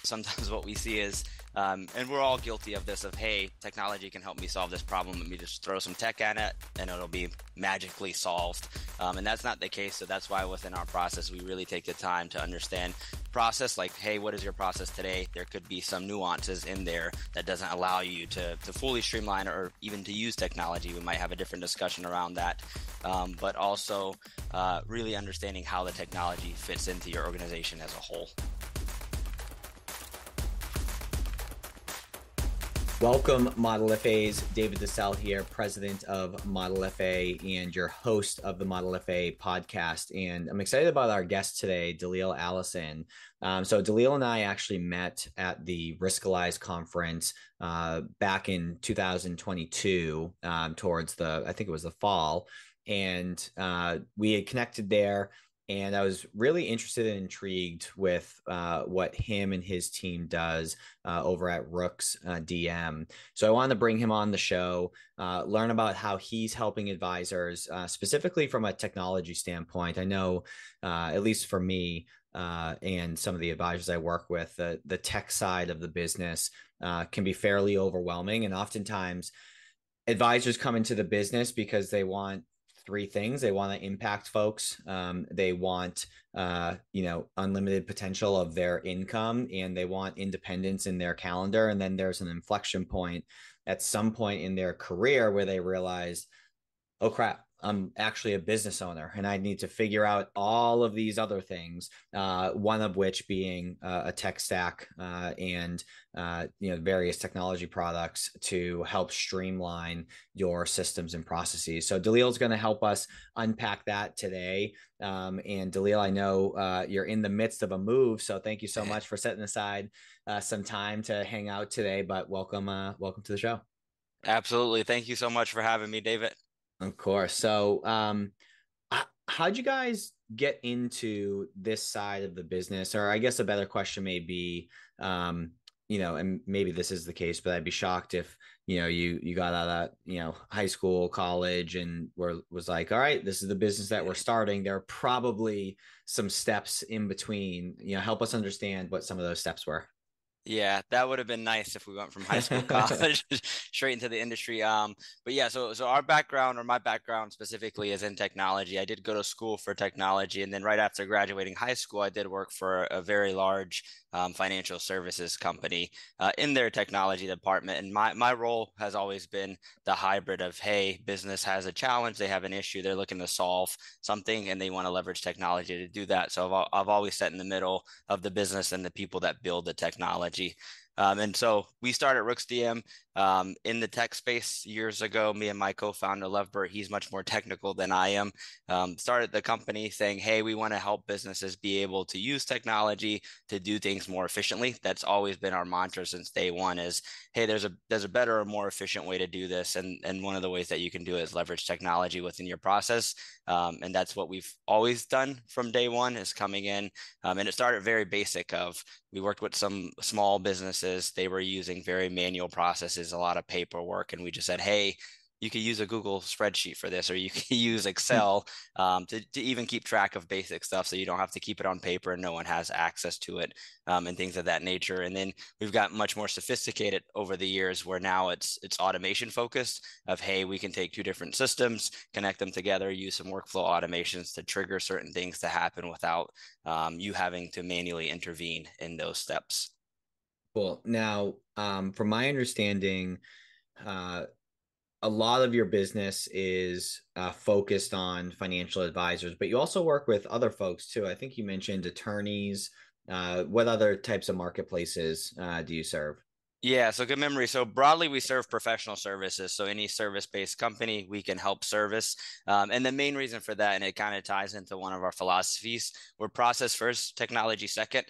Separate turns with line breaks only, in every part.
Sometimes what we see is, and we're all guilty of this, of, hey, technology can help me solve this problem. Let me just throw some tech at it and it'll be magically solved. And that's not the case. So that's why within our process, we really take the time to understand process, like, hey, what is your process today? There could be some nuances in there that doesn't allow you to fully streamline or even to use technology. We might have a different discussion around that, but also really understanding how the technology fits into your organization as a whole.
Welcome, Model FAs. David DeLeele here, president of Model FA and your host of the Model FA podcast. And I'm excited about our guest today, DeLeele Alison. So DeLeele and I actually met at the Riskalyze conference back in 2022 towards I think it was the fall. And we had connected there. And I was really interested and intrigued with what him and his team does over at RooksDM. So I wanted to bring him on the show, learn about how he's helping advisors, specifically from a technology standpoint. I know, at least for me and some of the advisors I work with, the tech side of the business can be fairly overwhelming. And oftentimes advisors come into the business because they want three things. They want to impact folks. They want, unlimited potential of their income, and they want independence in their calendar. And then there's an inflection point at some point in their career where they realize, oh crap, I'm actually a business owner and I need to figure out all of these other things, one of which being a tech stack and various technology products to help streamline your systems and processes. So DeLeele is going to help us unpack that today. And DeLeele, I know you're in the midst of a move, so thank you so much for setting aside some time to hang out today. But welcome to the show.
Absolutely. Thank you so much for having me, David.
Of course. So, how'd you guys get into this side of the business? Or I guess a better question may be, and maybe this is the case, but I'd be shocked if, you got out of, high school, college, and was like, all right, this is the business that we're starting. There are probably some steps in between, help us understand what some of those steps were.
Yeah, that would have been nice if we went from high school, college, straight into the industry. But yeah, so our background, or my background specifically, is in technology. I did go to school for technology, and then right after graduating high school, I did work for a very large financial services company in their technology department. And my role has always been the hybrid of, hey, business has a challenge, they have an issue, they're looking to solve something, and they want to leverage technology to do that. So I've always sat in the middle of the business and the people that build the technology. And so we started RooksDM in the tech space years ago. Me and my co-founder, Lovebert, he's much more technical than I am, started the company saying, hey, we want to help businesses be able to use technology to do things more efficiently. That's always been our mantra since day one is, hey, there's a better or more efficient way to do this. And one of the ways that you can do it is leverage technology within your process. And that's what we've always done from day one, is coming in. And it started very basic of, we worked with some small businesses. They were using very manual processes, a lot of paperwork. And we just said, hey, you could use a Google spreadsheet for this, or you can use Excel to even keep track of basic stuff, so you don't have to keep it on paper and no one has access to it, and things of that nature. And then we've got much more sophisticated over the years, where now it's automation focused of, hey, we can take two different systems, connect them together, use some workflow automations to trigger certain things to happen without you having to manually intervene in those steps.
Cool. Now, from my understanding, a lot of your business is focused on financial advisors, but you also work with other folks too. I think you mentioned attorneys. What other types of marketplaces do you serve?
Yeah, so good memory. So broadly, we serve professional services. So any service-based company we can help service. And the main reason for that, and it kind of ties into one of our philosophies, we're process first, technology second.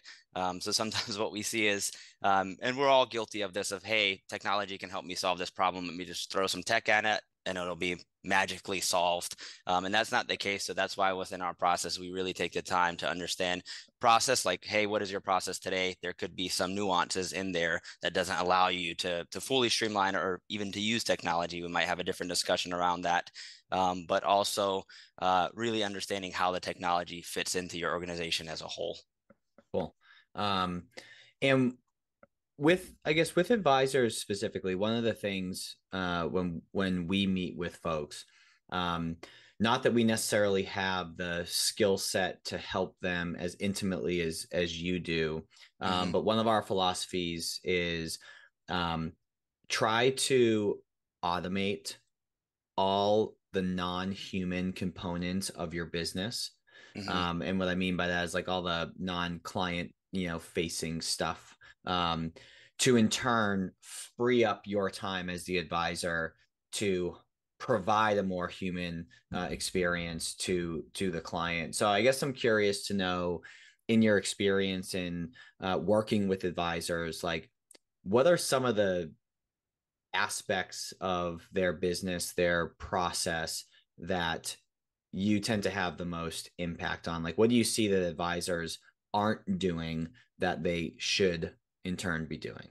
So sometimes what we see is, and we're all guilty of this, of, hey, technology can help me solve this problem. Let me just throw some tech at it and it'll be magically solved. And that's not the case. So that's why within our process, we really take the time to understand process, like, hey, what is your process today? There could be some nuances in there that doesn't allow you to fully streamline or even to use technology. We might have a different discussion around that. But also really understanding how the technology fits into your organization as a whole.
Cool. And I guess with advisors specifically, one of the things when we meet with folks, um, not that we necessarily have the skill set to help them as intimately as you do,
Hmm.
but one of our philosophies is um, try to automate all the non-human components of your business.
Hmm.
And what I mean by that is like all the non-client, facing stuff, um, to in turn free up your time as the advisor to provide a more human experience to the client. So I guess I'm curious to know, in your experience in working with advisors, like what are some of the aspects of their business, their process that you tend to have the most impact on? Like, what do you see that advisors aren't doing that they should in turn be doing?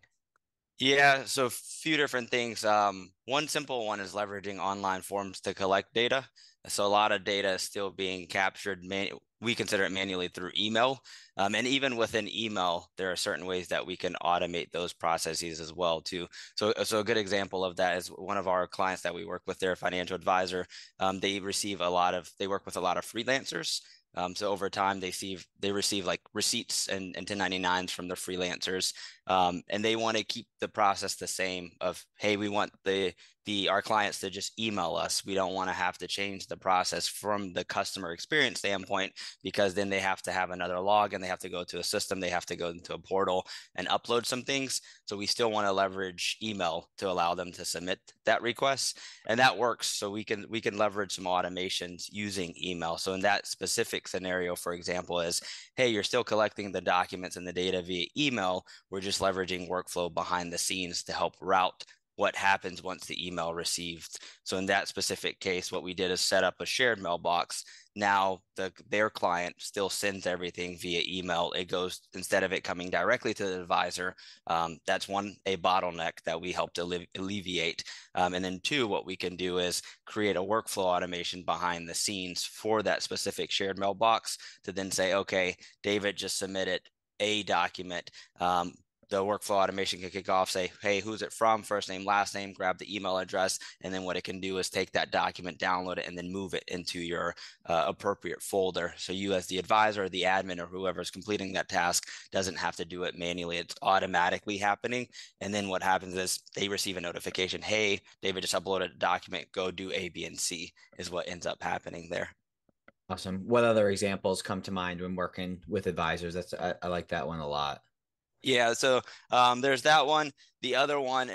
Yeah, so a few different things. One simple one is leveraging online forms to collect data. So a lot of data is still being captured. We consider it manually through email. And even within email, there are certain ways that we can automate those processes as well too. So a good example of that is one of our clients that we work with, their financial advisor. They work with a lot of freelancers. So over time, they receive like receipts and 1099s from the freelancers, and they want to keep the process the same. Of hey, we want our clients to just email us. We don't want to have to change the process from the customer experience standpoint, because then they have to have another login. They have to go to a system. They have to go into a portal and upload some things. So we still want to leverage email to allow them to submit that request, and that works. So we can leverage some automations using email. So in that specific scenario, for example, is hey, you're still collecting the documents and the data via email. We're just leveraging workflow behind the scenes to help route what happens once the email received. So in that specific case, what we did is set up a shared mailbox. Now their client still sends everything via email. It goes, instead of it coming directly to the advisor. That's a bottleneck that we help to alleviate. And then two, what we can do is create a workflow automation behind the scenes for that specific shared mailbox to then say, okay, David just submitted a document. The workflow automation can kick off, say, hey, who's it from? First name, last name, grab the email address. And then what it can do is take that document, download it, and then move it into your appropriate folder. So you, as the advisor, or the admin, or whoever's completing that task, doesn't have to do it manually. It's automatically happening. And then what happens is they receive a notification, hey, David just uploaded a document, go do A, B, and C, is what ends up happening there.
Awesome. What other examples come to mind when working with advisors? I like that one a lot.
Yeah, so there's that one. The other one,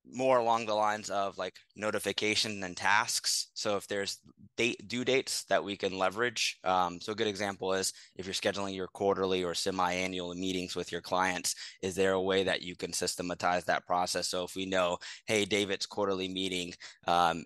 more along the lines of like notification and tasks. So if there's due dates that we can leverage. So a good example is if you're scheduling your quarterly or semi-annual meetings with your clients, is there a way that you can systematize that process? So if we know, hey, David's quarterly meeting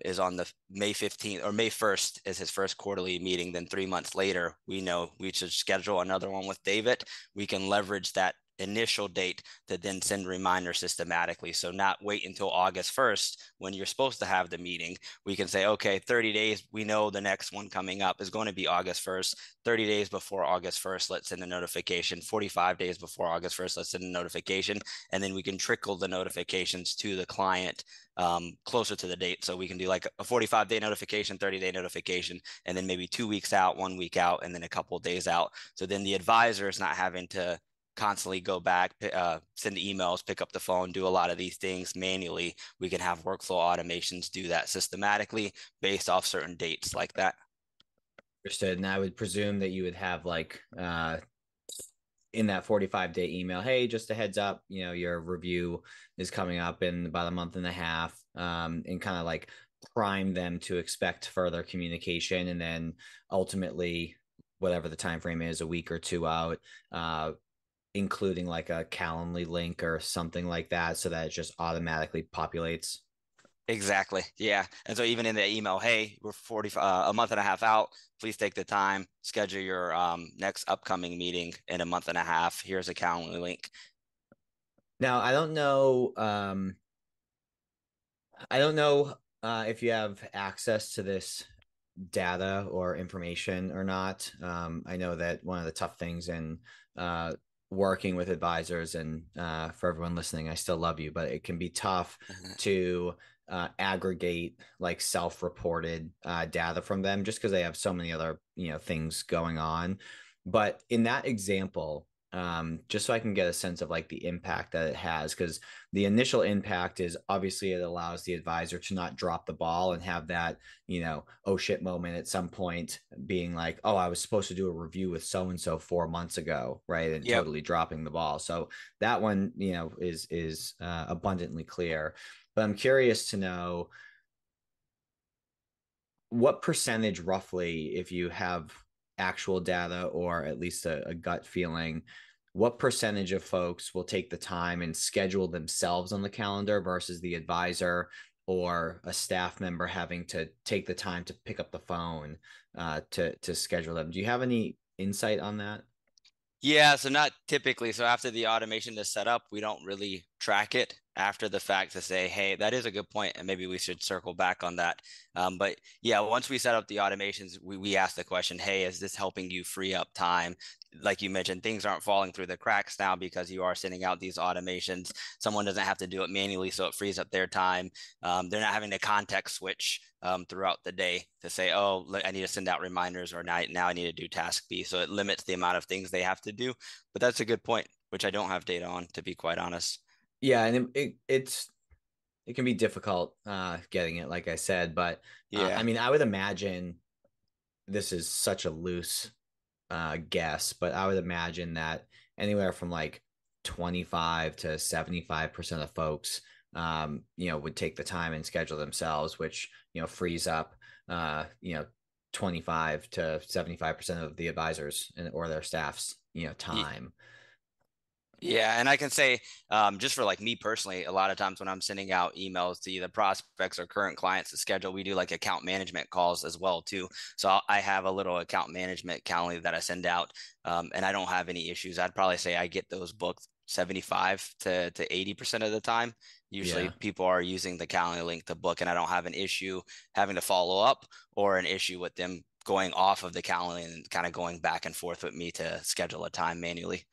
is on the May 15th, or May 1st is his first quarterly meeting, then 3 months later, we know we should schedule another one with David. We can leverage that initial date to then send reminders systematically. So not wait until August 1st when you're supposed to have the meeting. We can say, okay, 30 days, we know the next one coming up is going to be August 1st. 30 days before August 1st, let's send a notification. 45 days before August 1st, let's send a notification. And then we can trickle the notifications to the client closer to the date. So we can do like a 45-day notification, 30-day notification, and then maybe 2 weeks out, 1 week out, and then a couple of days out. So then the advisor is not having to constantly go back, send emails, pick up the phone, do a lot of these things manually. We can have workflow automations do that systematically based off certain dates like that.
Understood. And I would presume that you would have like in that 45-day email, hey, just a heads up, your review is coming up in about a month and a half, and kind of like prime them to expect further communication. And then ultimately, whatever the time frame is, a week or two out, including like a Calendly link or something like that, so that it just automatically populates.
Exactly. Yeah. And so even in the email, hey, we're a month and a half out. Please take the time, schedule your next upcoming meeting in a month and a half. Here's a Calendly link.
Now, I don't know if you have access to this data or information or not. I know that one of the tough things in working with advisors, and for everyone listening, I still love you, but it can be tough to aggregate like self-reported data from them just because they have so many other things going on. But in that example, just so I can get a sense of like the impact that it has, because the initial impact is obviously it allows the advisor to not drop the ball and have that, oh shit moment at some point being like, oh, I was supposed to do a review with so and so 4 months ago, right? And
Yep.
totally dropping the ball. So that one, is abundantly clear. But I'm curious to know what percentage roughly, if you have actual data or at least a gut feeling, what percentage of folks will take the time and schedule themselves on the calendar versus the advisor or a staff member having to take the time to pick up the phone to schedule them? Do you have any insight on that?
Yeah, so not typically. So after the automation is set up, we don't really track it after the fact to say, hey, that is a good point, and maybe we should circle back on that. But yeah, once we set up the automations, we ask the question, hey, is this helping you free up time? Like you mentioned, things aren't falling through the cracks now because you are sending out these automations. Someone doesn't have to do it manually, so it frees up their time. They're not having to context switch throughout the day to say, oh, I need to send out reminders, or now I need to do task B. So it limits the amount of things they have to do. But that's a good point, which I don't have data on, to be quite honest.
Yeah, and it can be difficult getting it, like I said, but I
Yeah.
mean, I would imagine this is such a loose guess, but I would imagine that anywhere from like 25 to 75% of folks, would take the time and schedule themselves, which, frees up, 25 to 75% of the advisors or their staff's, time.
Yeah, and I can say, just for like me personally, a lot of times when I'm sending out emails to either prospects or current clients to schedule, we do like account management calls as well too. So I have a little account management calendar that I send out, and I don't have any issues. I'd probably say I get those booked 75 to 80% of the time. Usually
Yeah.
people are using the calendar link to book, and I don't have an issue having to follow up or an issue with them going off of the calendar and kind of going back and forth with me to schedule a time manually.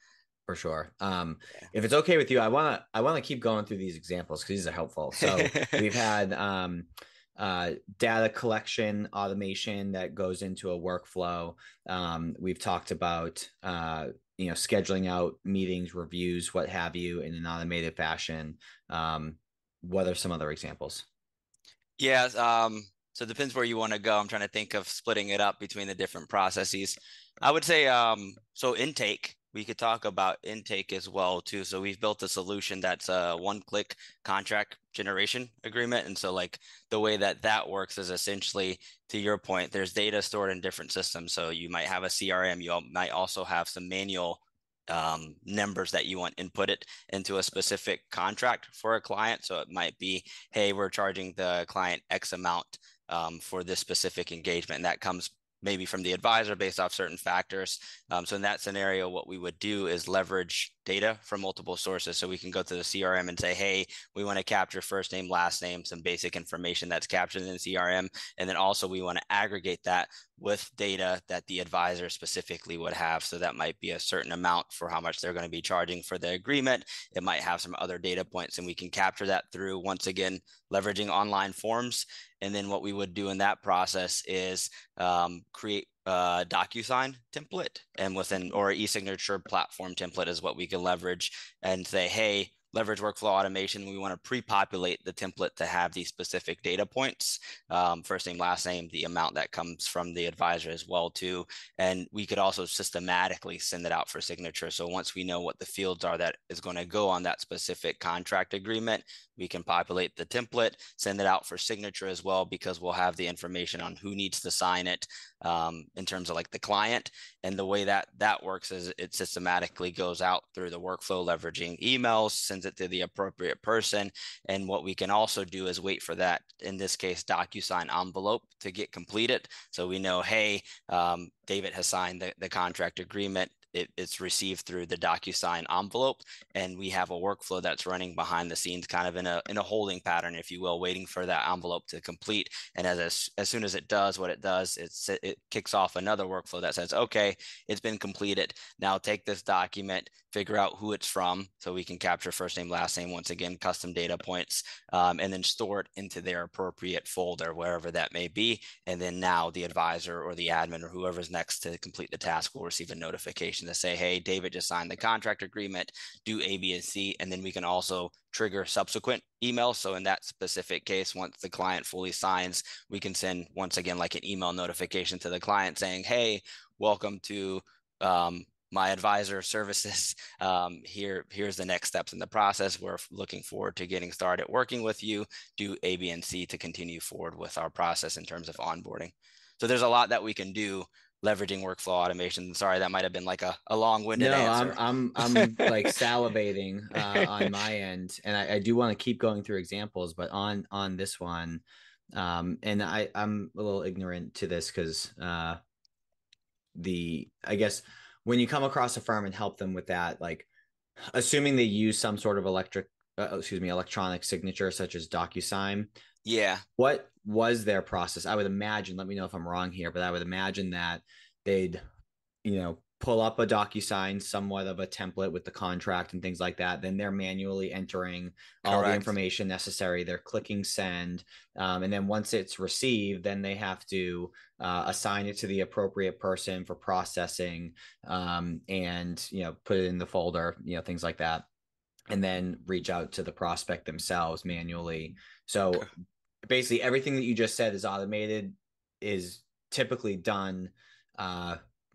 For sure. If it's okay with you, I wanna keep going through these examples because these are helpful. So we've had data collection automation that goes into a workflow. We've talked about scheduling out meetings, reviews, what have you, in an automated fashion. What are some other examples?
Yeah, so it depends where you want to go. I'm trying to think of splitting it up between the different processes. I would say, so intake, we could talk about intake as well too. So we've built a solution that's a one-click contract generation agreement. And so like the way that that works is essentially, to your point, there's data stored in different systems. So you might have a CRM, you might also have some manual numbers that you want inputted into a specific contract for a client. So it might be, hey, we're charging the client X amount for this specific engagement, and that comes maybe from the advisor based off certain factors. So in that scenario, what we would do is leverage data from multiple sources. So we can go to the CRM and say, hey, we want to capture first name, last name, some basic information that's captured in the CRM. And then also we want to aggregate that with data that the advisor specifically would have. So that might be a certain amount for how much they're going to be charging for the agreement. It might have some other data points, and we can capture that through, once again, leveraging online forms. And then what we would do in that process is create a DocuSign template, and within, or e-signature platform template is what we can leverage and say, hey, leverage workflow automation. We want to pre-populate the template to have these specific data points, first name, last name, the amount that comes from the advisor as well too. And we could also systematically send it out for signature. So once we know what the fields are that is going to go on that specific contract agreement, we can populate the template, send it out for signature as well, because we'll have the information on who needs to sign it, in terms of like the client. And the way that that works is it systematically goes out through the workflow, leveraging emails, sends it to the appropriate person. And what we can also do is wait for that, in this case, DocuSign envelope to get completed. So we know, hey, David has signed the contract agreement. it's received through the DocuSign envelope, and we have a workflow that's running behind the scenes, kind of in a holding pattern, if you will, waiting for that envelope to complete. And as soon as it does what it does, it kicks off another workflow that says, okay, it's been completed. Now take this document, figure out who it's from, so we can capture first name, last name, once again, custom data points, and then store it into their appropriate folder, wherever that may be. And then now the advisor or the admin or whoever's next to complete the task will receive a notification to say, hey, David just signed the contract agreement, do A, B, and C. And then we can also trigger subsequent emails. So in that specific case, once the client fully signs, we can send, once again, like an email notification to the client saying, hey, welcome to my advisor services. Here's the next steps in the process. We're looking forward to getting started working with you. Do A, B, and C to continue forward with our process in terms of onboarding. So there's a lot that we can do leveraging workflow automation. Sorry, that might have been like a long-winded answer.
I'm like salivating on my end, and I do want to keep going through examples, but on this one, and I'm a little ignorant to this because I guess when you come across a firm and help them with that, like assuming they use some sort of electronic signature such as DocuSign.
Yeah.
What was their process? I would imagine, let me know if I'm wrong here, but I would imagine that they'd, pull up a DocuSign, somewhat of a template with the contract and things like that. Then they're manually entering all the information necessary. They're clicking send. And then once it's received, then they have to assign it to the appropriate person for processing, and, put it in the folder, things like that. And then reach out to the prospect themselves manually. So basically everything that you just said is automated, is typically done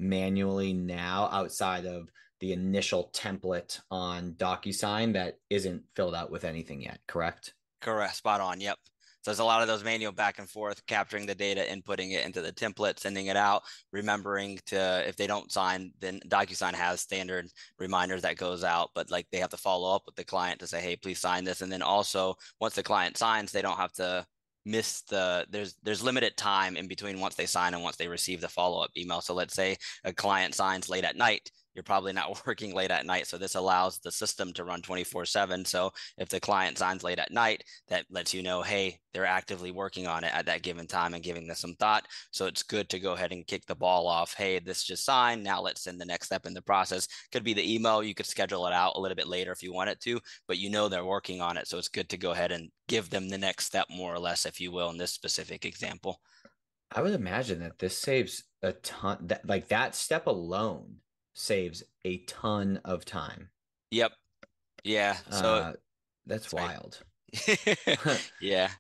manually now, outside of the initial template on DocuSign that isn't filled out with anything yet, correct?
Correct. Spot on. Yep. So there's a lot of those manual back and forth, capturing the data, inputting it into the template, sending it out, remembering to, if they don't sign, then DocuSign has standard reminders that goes out, but like they have to follow up with the client to say, hey, please sign this. And then also once the client signs, they don't have to miss there's limited time in between once they sign and once they receive the follow-up email. So let's say a client signs late at night, you're probably not working late at night. So this allows the system to run 24/7. So if the client signs late at night, that lets you know, hey, they're actively working on it at that given time and giving this some thought. So it's good to go ahead and kick the ball off. Hey, this just signed. Now let's send the next step in the process. Could be the email. You could schedule it out a little bit later if you want it to, but they're working on it. So it's good to go ahead and give them the next step, more or less, if you will, in this specific example.
I would imagine that this saves a ton, that step alone saves a ton of time.
Yep. Yeah. So
that's wild.
Yeah.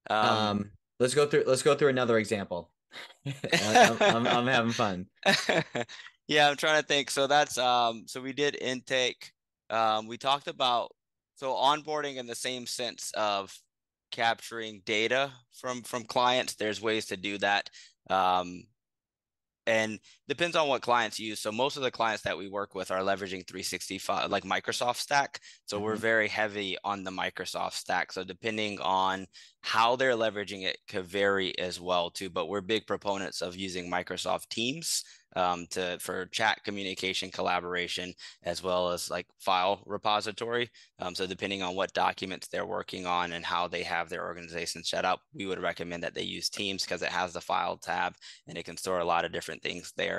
Let's go through another example. I'm having fun.
Yeah, I'm trying to think. So that's so we did intake. We talked about onboarding in the same sense of capturing data from clients. There's ways to do that. And depends on what clients use. So most of the clients that we work with are leveraging 365, like Microsoft stack. So we're very heavy on the Microsoft stack. So depending on how they're leveraging it could vary as well too. But we're big proponents of using Microsoft Teams for chat communication, collaboration, as well as like file repository. So depending on what documents they're working on and how they have their organization set up, we would recommend that they use Teams because it has the file tab and it can store a lot of different things there.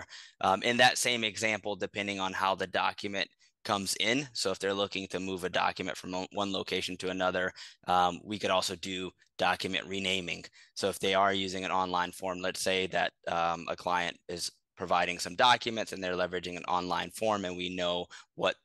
In that same example, depending on how the document comes in. So if they're looking to move a document from one location to another, we could also do document renaming. So if they are using an online form, let's say that a client is providing some documents and they're leveraging an online form, and we know what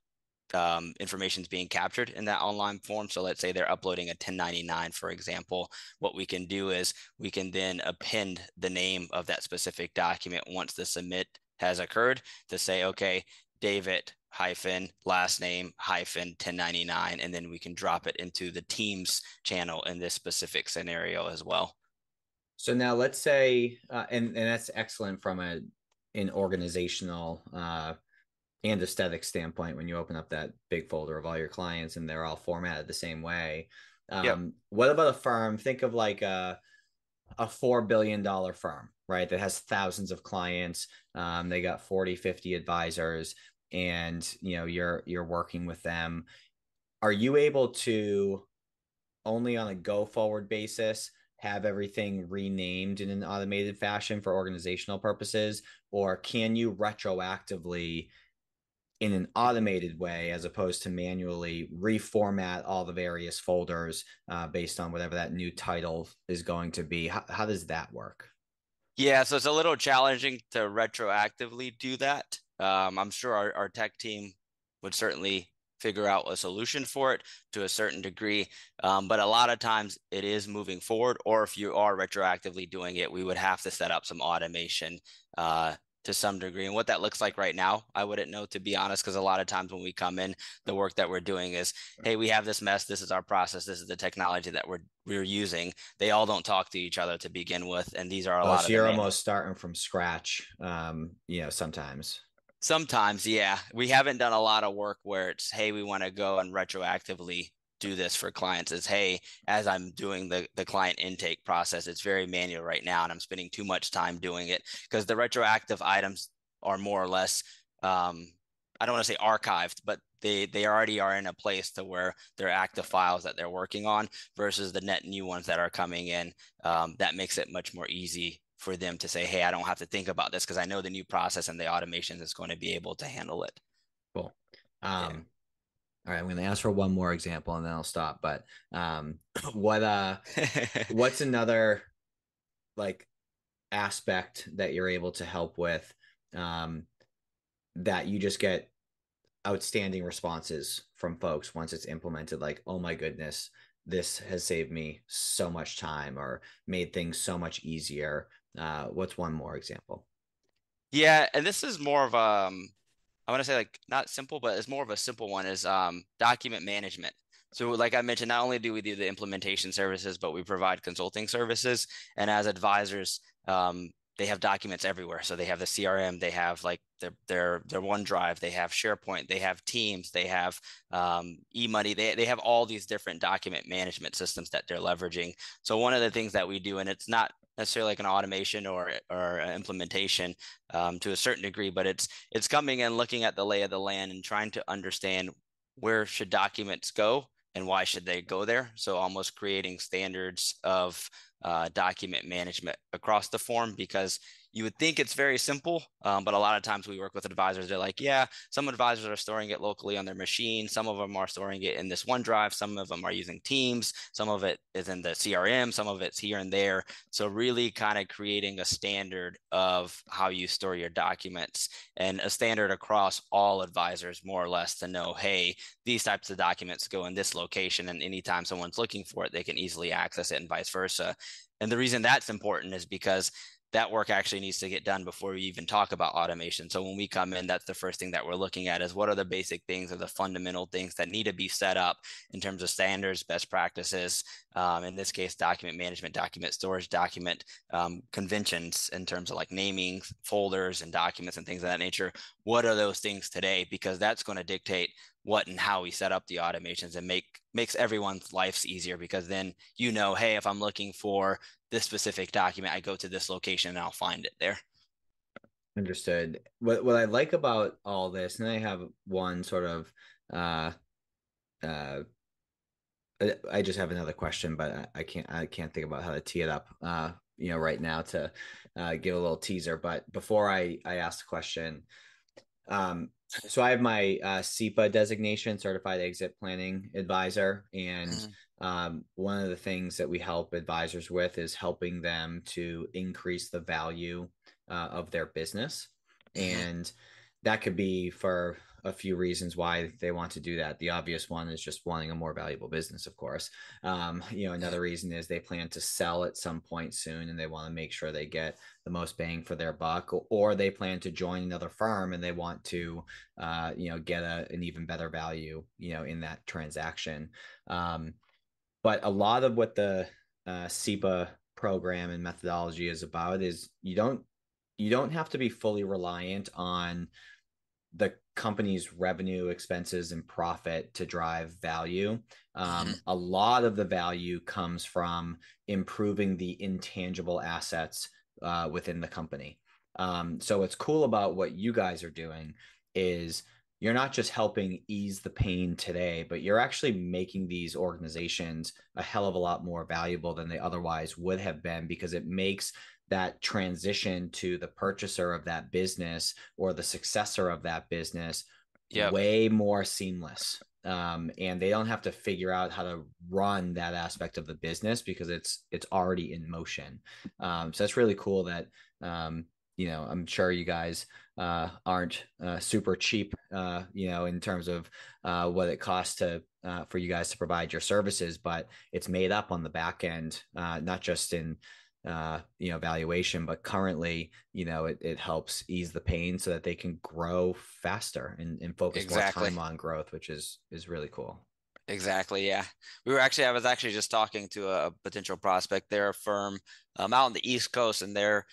information is being captured in that online form. So let's say they're uploading a 1099, for example. What we can do is we can then append the name of that specific document once the submit has occurred to say, okay, David hyphen last name hyphen 1099, and then we can drop it into the Teams channel in this specific scenario as well.
So now let's say, and that's excellent from an organizational and aesthetic standpoint when you open up that big folder of all your clients and they're all formatted the same way. What about a firm? Think of like a $4 billion firm, right? That has thousands of clients. They got 40, 50 advisors, and you're working with them. Are you able to only on a go forward basis have everything renamed in an automated fashion for organizational purposes, or can you retroactively in an automated way as opposed to manually reformat all the various folders based on whatever that new title is going to be? How does that work?
Yeah, so it's a little challenging to retroactively do that. I'm sure our tech team would certainly figure out a solution for it to a certain degree. But a lot of times it is moving forward, or if you are retroactively doing it, we would have to set up some automation to some degree. And what that looks like right now, I wouldn't know, to be honest, because a lot of times when we come in, the work that we're doing is, hey, we have this mess. This is our process. This is the technology that we're using. They all don't talk to each other to begin with, and these are a
Oh,
lot
so
of the
you're
manual.
almost starting from scratch, sometimes.
Sometimes, yeah. We haven't done a lot of work where it's, hey, we want to go and retroactively do this for clients. Is, hey, as I'm doing the client intake process, it's very manual right now, and I'm spending too much time doing it because the retroactive items are more or less, I don't want to say archived, but they already are in a place to where they're active files that they're working on versus the net new ones that are coming in. That makes it much more easy for them to say, hey, I don't have to think about this because I know the new process and the automation is going to be able to handle it.
Cool.
Yeah.
All right, I'm going to ask for one more example and then I'll stop. But what what's another like aspect that you're able to help with um, that you just get outstanding responses from folks once it's implemented? Like, oh my goodness, this has saved me so much time or made things so much easier. What's one more example?
Yeah, and this is more of I want to say like not simple, but it's more of a simple one is document management. So like I mentioned, not only do we do the implementation services, but we provide consulting services. And as advisors, they have documents everywhere. So they have the CRM, they have like their OneDrive, they have SharePoint, they have Teams, they have eMoney, they have all these different document management systems that they're leveraging. So one of the things that we do, and it's not necessarily like an automation or an implementation to a certain degree, but it's coming and looking at the lay of the land and trying to understand where should documents go and why should they go there. So almost creating standards of document management across the form, because you would think it's very simple, but a lot of times we work with advisors. They're like, yeah, some advisors are storing it locally on their machine. Some of them are storing it in this OneDrive. Some of them are using Teams. Some of it is in the CRM. Some of it's here and there. So really kind of creating a standard of how you store your documents and a standard across all advisors, more or less, to know, hey, these types of documents go in this location, and anytime someone's looking for it, they can easily access it and vice versa. And the reason that's important is because that work actually needs to get done before we even talk about automation. So when we come in, that's the first thing that we're looking at is what are the basic things or the fundamental things that need to be set up in terms of standards, best practices, in this case, document management, document storage, document conventions in terms of like naming folders and documents and things of that nature. What are those things today? Because that's going to dictate what and how we set up the automations and makes everyone's lives easier, because then hey, if I'm looking for this specific document, I go to this location and I'll find it there.
Understood. What I like about all this, and I have one sort of uh uh I just have another question, but I can't think about how to tee it up right now to give a little teaser. But before I ask the question, so I have my SEPA designation, Certified Exit Planning Advisor, and
Mhm.
one of the things that we help advisors with is helping them to increase the value of their business,
Mhm.
and that could be for a few reasons why they want to do that. The obvious one is just wanting a more valuable business, of course.
Yeah.
Another reason is they plan to sell at some point soon, and they want to make sure they get the most bang for their buck, or they plan to join another firm and they want to get an even better value, in that transaction. But a lot of what the SEPA program and methodology is about is you don't have to be fully reliant on the company's revenue, expenses, and profit to drive value. A lot of the value comes from improving the intangible assets within the company. So what's cool about what you guys are doing is you're not just helping ease the pain today, but you're actually making these organizations a hell of a lot more valuable than they otherwise would have been, because it makes that transition to the purchaser of that business or the successor of that business
Yep.
way more seamless. And they don't have to figure out how to run that aspect of the business because it's already in motion. So that's really cool that I'm sure you guys aren't super cheap, in terms of what it costs to for you guys to provide your services, but it's made up on the back end, not just in valuation, but currently, it helps ease the pain so that they can grow faster and focus
Exactly.
more time on growth, which is really cool.
Exactly. Yeah. I was actually just talking to a potential prospect. They're a firm out on the East Coast, and they're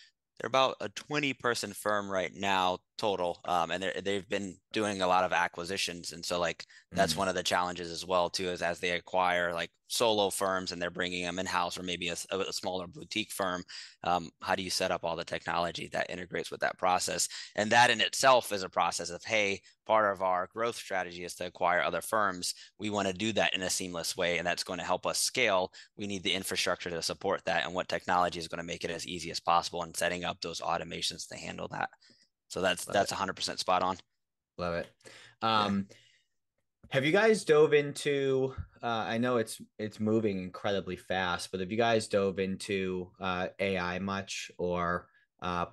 about a 20-person firm right now total. And they've been doing a lot of acquisitions. And so like, that's one of the challenges as well too, is as they acquire like solo firms and they're bringing them in-house, or maybe a smaller boutique firm. How do you set up all the technology that integrates with that process? And that in itself is a process of, hey, part of our growth strategy is to acquire other firms. We want to do that in a seamless way, and that's going to help us scale. We need the infrastructure to support that, and what technology is going to make it as easy as possible, and setting up those automations to handle that. So that's 100% spot on.
Love it.
Yeah.
Have you guys dove into? I know it's moving incredibly fast, but have you guys dove into AI much, or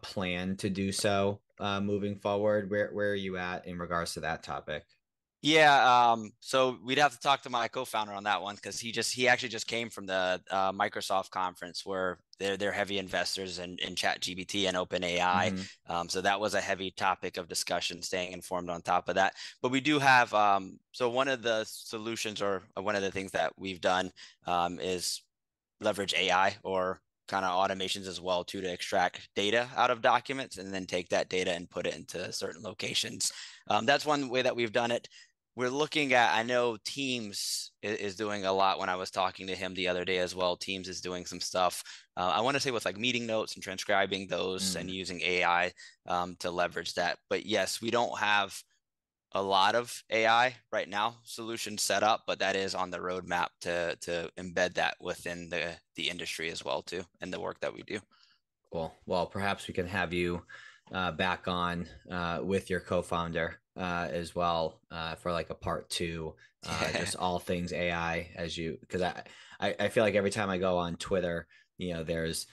plan to do so moving forward? Where are you at in regards to that topic?
Yeah, so we'd have to talk to my co-founder on that one, because he actually just came from the Microsoft conference, where they're heavy investors in ChatGPT and OpenAI.
Mm-hmm.
So that was a heavy topic of discussion, staying informed on top of that. But we do have so one of the solutions, or one of the things that we've done is leverage AI, or kind of automations as well too, to extract data out of documents and then take that data and put it into certain locations. That's one way that we've done it. We're looking at, I know Teams is doing a lot. When I was talking to him the other day as well, Teams is doing some stuff. I want to say with like meeting notes and transcribing those, and using AI to leverage that. But yes, we don't have a lot of AI right now solutions set up, but that is on the roadmap to embed that within the industry as well too, and the work that we do.
Cool. Well, perhaps we can have you back on with your co-founder as well for like a part two, just all things AI, because I feel like every time I go on Twitter, there's,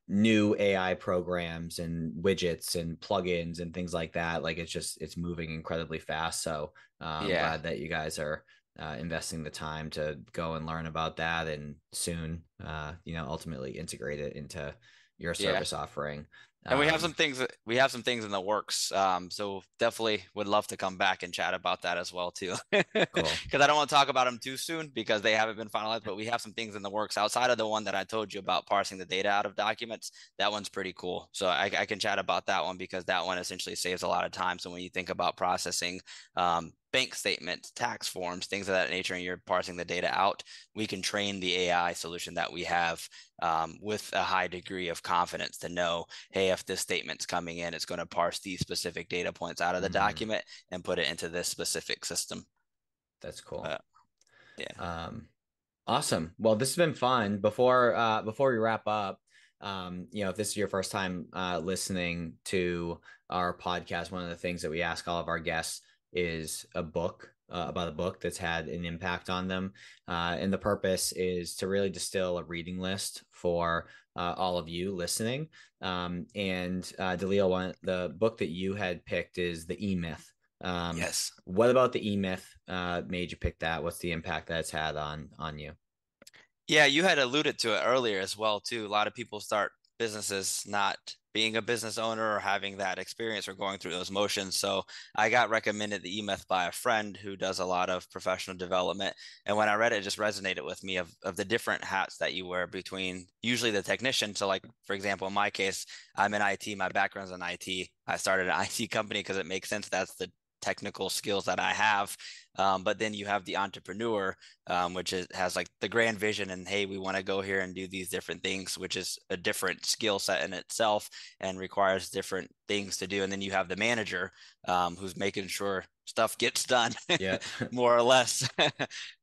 new AI programs and widgets and plugins and things like that. Like it's moving incredibly fast. So I'm
Yeah.
glad that you guys are investing the time to go and learn about that, and soon, ultimately integrate it into your
Yeah.
service offering.
And we have some things in the works. So definitely would love to come back and chat about that as well too.
Cool.
Because I don't want to talk about them too soon, because they haven't been finalized, but we have some things in the works outside of the one that I told you about, parsing the data out of documents. That one's pretty cool. So I can chat about that one, because that one essentially saves a lot of time. So when you think about processing bank statements, tax forms, things of that nature, and you're parsing the data out, we can train the AI solution that we have with a high degree of confidence to know, hey, if this statement's coming in, it's going to parse these specific data points out of the document and put it into this specific system.
That's cool.
Uh, yeah.
Awesome. Well, this has been fun. Before we wrap up, if this is your first time listening to our podcast, one of the things that we ask all of our guests is a book, about a book that's had an impact on them. And the purpose is to really distill a reading list for all of you listening. And DeLeele, the book that you had picked is The E-Myth.
Yes.
What about the E-Myth made you pick that? What's the impact that's had on you?
Yeah, you had alluded to it earlier as well too. A lot of people start businesses not being a business owner or having that experience or going through those motions. So I got recommended the E-Myth by a friend who does a lot of professional development. And when I read it, it just resonated with me of the different hats that you wear between usually the technician. So like, for example, in my case, I'm in IT, my background's in IT. I started an IT company because it makes sense. That's the technical skills that I have. But then you have the entrepreneur, which has like the grand vision and, hey, we want to go here and do these different things, which is a different skill set in itself and requires different things to do. And then you have the manager, who's making sure stuff gets done,
Yeah.
more or less.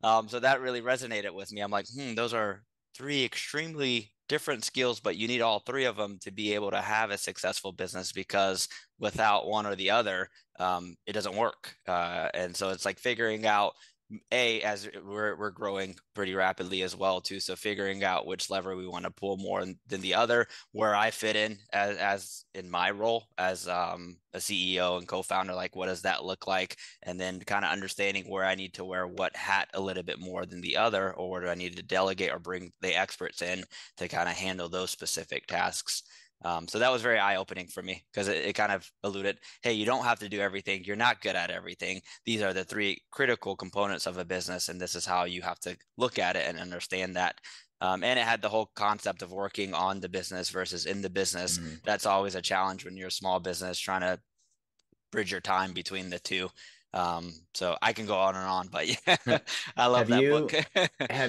So that really resonated with me. I'm like, those are three extremely different skills, but you need all three of them to be able to have a successful business, because without one or the other, it doesn't work. And so it's like figuring out, as we're growing pretty rapidly as well too. So figuring out which lever we want to pull more than the other, where I fit in as in my role as a CEO and co-founder, like what does that look like? And then kind of understanding where I need to wear what hat a little bit more than the other, or where do I need to delegate or bring the experts in to kind of handle those specific tasks. So that was very eye-opening for me, because it kind of alluded, hey, you don't have to do everything. You're not good at everything. These are the three critical components of a business, and this is how you have to look at it and understand that. And it had the whole concept of working on the business versus in the business. That's always a challenge when you're a small business, trying to bridge your time between the two. So I can go on and on, but yeah, I love
Have
that book.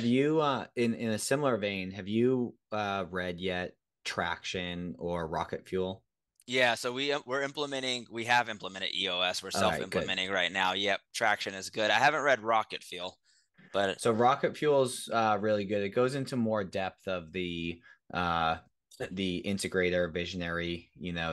you in a similar vein, have you read yet Traction or Rocket Fuel?
Yeah, so we have implemented EOS. We're
All right, good.
self-implementing right now. Yep, Traction is good. I haven't read Rocket Fuel, but
So Rocket Fuel's really good. It goes into more depth of uh the integrator visionary,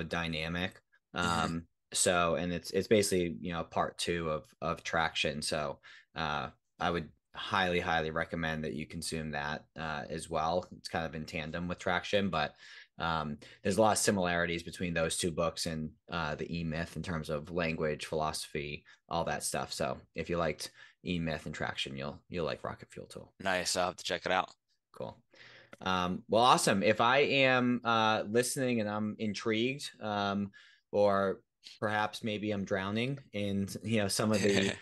dynamic.
mhm.
So and it's basically, part two of Traction. So I would highly recommend that you consume that as well. It's kind of in tandem with Traction, but there's a lot of similarities between those two books and the E-Myth in terms of language, philosophy, all that stuff. So if you liked E-Myth and Traction, you'll like Rocket Fuel too.
Nice. I'll have to check it out.
Cool. Well, awesome. If I am listening and I'm intrigued, or perhaps maybe I'm drowning in some of the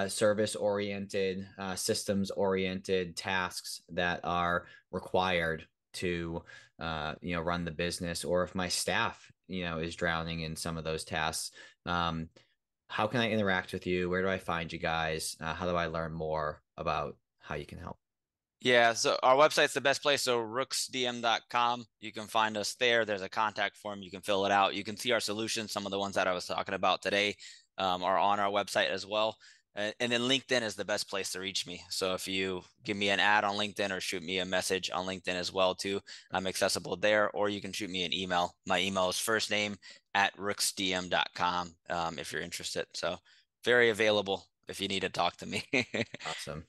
service oriented, systems oriented tasks that are required to run the business, or if my staff is drowning in some of those tasks, how can I interact with you? Where do I find you guys? How do I learn more about how you can help?
Yeah, so our website's the best place. So rooksdm.com. You can find us there. There's a contact form. You can fill it out. You can see our solutions. Some of the ones that I was talking about today are on our website as well. And then LinkedIn is the best place to reach me. So if you give me an ad on LinkedIn or shoot me a message on LinkedIn as well too, I'm accessible there. Or you can shoot me an email. My email is first name at rooksdm.com, if you're interested. So very available if you need to talk to me.
Awesome.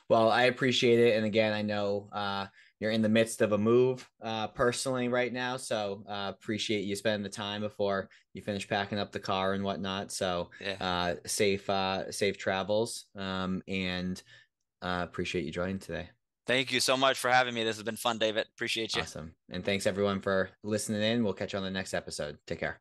Well, I appreciate it. And again, I know you're in the midst of a move personally right now. So appreciate you spending the time before you finish packing up the car and whatnot. So
Yeah.
safe travels, and appreciate you joining today.
Thank you so much for having me. This has been fun, David. Appreciate you.
Awesome. And thanks everyone for listening in. We'll catch you on the next episode. Take care.